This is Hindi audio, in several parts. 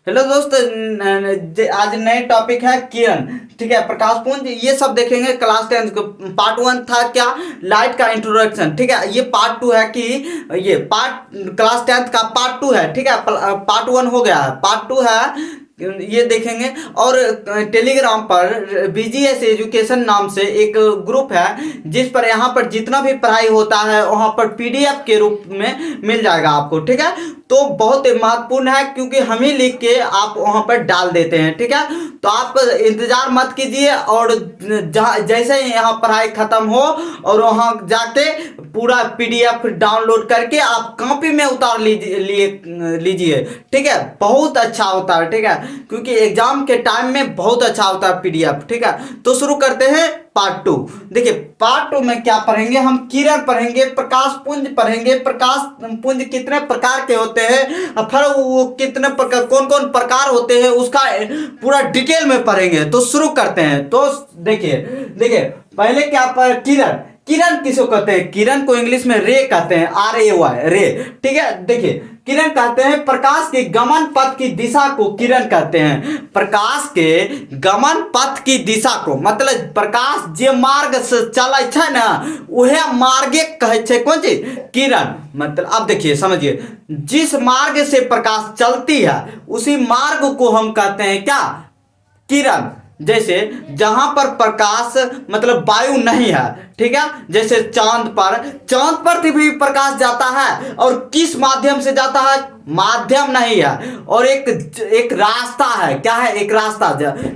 हेलो दोस्त, आज नए टॉपिक है किरण। ठीक है, प्रकाश पुंज ये सब देखेंगे। क्लास 10 को पार्ट 1 था क्या, लाइट का इंट्रोडक्शन। ठीक है, ये पार्ट 2 है कि ये पार्ट क्लास 10 का पार्ट 2 है। ठीक है, पार्ट 1 हो गया है, पार्ट 2 है, ये देखेंगे। और टेलीग्राम पर बीजीएस एजुकेशन नाम से एक ग्रुप है, जिस पर यहाँ पर जितना भी पढ़ाई होता है वहाँ पर पीडीएफ के रूप में मिल जाएगा आपको। ठीक है, तो बहुत महत्वपूर्ण है, क्योंकि हम ही लिख के आप वहाँ पर डाल देते हैं। ठीक है, तो आप इंतजार मत कीजिए, और जहाँ जैसे ही यहाँ पढ़ाई खत्म हो और वहाँ जाके पूरा पीडीएफ डाउनलोड करके आप कॉपी में उतार लीजिए। ठीक है, बहुत अच्छा होता है। ठीक है, क्योंकि एग्जाम के टाइम में बहुत अच्छा होता है पीडीएफ। ठीक है, तो शुरू करते हैं पार्ट 2। देखिए, पार्ट 2 में क्या पढ़ेंगे हम, किरण पढ़ेंगे, प्रकाश पुंज पढ़ेंगे। प्रकाश पुंज कितने प्रकार के होते हैं, फिर वो कितने प्रकार, कौन कौन प्रकार होते हैं, उसका पूरा डिटेल में पढ़ेंगे। तो शुरू करते हैं। तो देखिए देखिए पहले क्या पर किरण, किरण किसको कहते हैं? किरण को इंग्लिश में रे कहते हैं, RAY, रे। ठीक है, देखिए किरण कहते हैं प्रकाश के गमन पथ की दिशा को किरण कहते हैं। प्रकाश के गमन पथ की दिशा को, मतलब प्रकाश जे मार्ग से चले छे ना, उहे मार्गे कहे छे कौन चीज? किरण। मतलब अब देखिए समझिए, जिस मार्ग से प्रकाश चलती है उसी मार्ग को हम कहते हैं क्या? किरण। जैसे जहां पर प्रकाश मतलब वायु नहीं है, ठीक है, जैसे चांद पर भी प्रकाश जाता है, और किस माध्यम से जाता है? माध्यम नहीं है, और एक रास्ता है। क्या है? एक रास्ता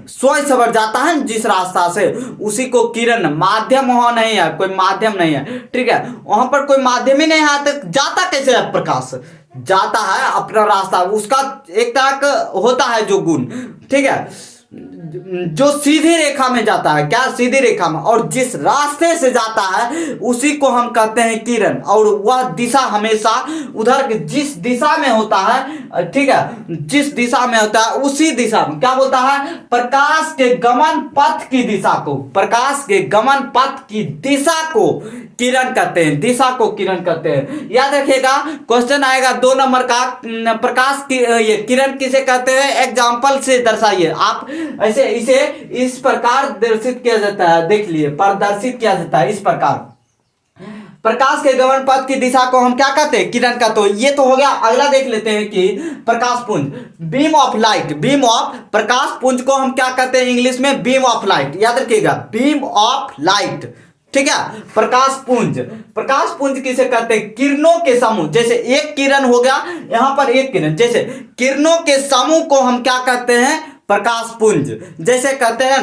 स्वयं सवर जाता है जिस रास्ता से, उसी को किरण। माध्यम वहां नहीं है, कोई माध्यम नहीं है। ठीक है, वहां पर कोई माध्यम ही नहीं है, तो जाता कैसे है प्रकाश? जाता है अपना रास्ता, उसका एक तरह का होता है जो गुण। ठीक है, जो सीधी रेखा में जाता है, क्या? सीधी रेखा में। और जिस रास्ते से जाता है उसी को हम कहते हैं किरण, और वह दिशा हमेशा उधर जिस दिशा में होता है, ठीक है, जिस दिशा में होता है उसी दिशा में क्या बोलता है? प्रकाश के गमन पथ की दिशा को, प्रकाश के गमन पथ की दिशा को किरण कहते हैं, दिशा को किरण कहते हैं। याद रखिएगा, क्वेश्चन आएगा 2 नंबर का, प्रकाश की ये किरण किसे कहते हैं? एग्जाम्पल से दर्शाइए। आप ऐसे इसे इस प्रकार दर्शित किया जाता है, देख लिए, प्रदर्शित किया जाता है इस प्रकार। प्रकाश के गमन पथ की दिशा को हम क्या कहते हैं? किरण का। तो ये तो हो गया। अगला देख लेते हैं कि प्रकाश पुंज, beam of light, beam of, प्रकाश पुंज को हम क्या कहते हैं इंग्लिश में? Beam of light. याद रखिएगा, बीम ऑफ लाइट। ठीक है, प्रकाश पुंज, प्रकाश पुंज किसे कहते हैं? किरणों के समूह। जैसे एक किरण हो गया, यहां पर एक किरण, जैसे किरणों के समूह को हम क्या कहते हैं? प्रकाश पुंज। जैसे कहते हैं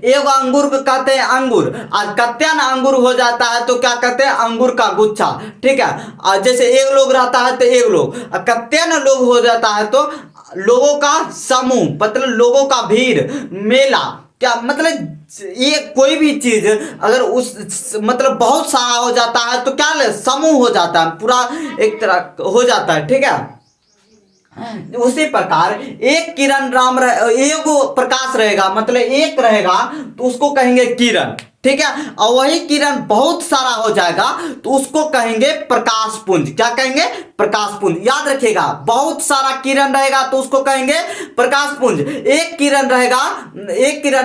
एक अंगूर को कहते हैं अंगूर, और कत्यान अंगूर हो जाता है तो क्या कहते हैं? अंगूर का गुच्छा। ठीक है, और जैसे एक लोग रहता है तो एक लोग, कत्यान लोग हो जाता है तो लोगों का समूह, मतलब लोगों का भीड़, मेला। क्या मतलब? ये कोई भी चीज अगर उस मतलब बहुत सारा हो जाता है तो क्या ले? समूह हो जाता है, पूरा एक तरह हो जाता है। ठीक है, उसी प्रकार एक किरण एक प्रकाश रहेगा, मतलब एक रहेगा तो उसको कहेंगे किरण। ठीक है, और वही किरण बहुत सारा हो जाएगा तो उसको कहेंगे प्रकाश पुंज। क्या कहेंगे? प्रकाश पुंज। याद रखिएगा, बहुत सारा किरण रहेगा तो उसको कहेंगे प्रकाश पुंज। एक किरण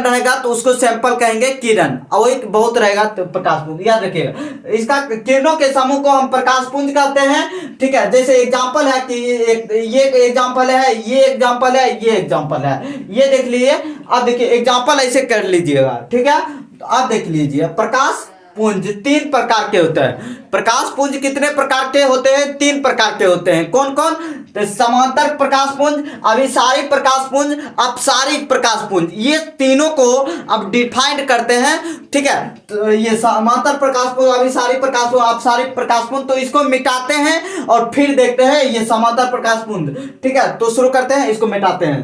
रहेगा तो उसको सैंपल कहेंगे किरण, और एक बहुत रहेगा तो प्रकाश पुंज। याद रखिएगा, इसका किरणों के समूह को हम प्रकाश पुंज कहते हैं। ठीक है, जैसे एग्जांपल है कि ये एग्जांपल है, ये एग्जांपल है, ये एग्जांपल है, ये देख लीजिए। अब देखिए एग्जांपल ऐसे कर लीजिएगा। ठीक है, तो आप देख लीजिए, प्रकाश पुंज 3 प्रकार के होते हैं। प्रकाश पुंज कितने प्रकार के होते हैं? 3 प्रकार के होते हैं। कौन कौन? तो समांतर प्रकाश पुंज, अभिसारी प्रकाश पुंज, अपसारिक प्रकाश पुंज। ये तीनों को अब डिफाइंड करते हैं। ठीक है, तो ये समांतर प्रकाश पुंज, अभिसारी प्रकाश पुंज, अपसारिक प्रकाश पुंज, तो इसको मिटाते हैं और फिर देखते हैं ये समांतर प्रकाश पुंज। ठीक है, तो शुरू करते हैं, इसको मिटाते हैं।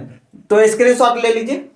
तो स्क्रीनशॉट ले लीजिए।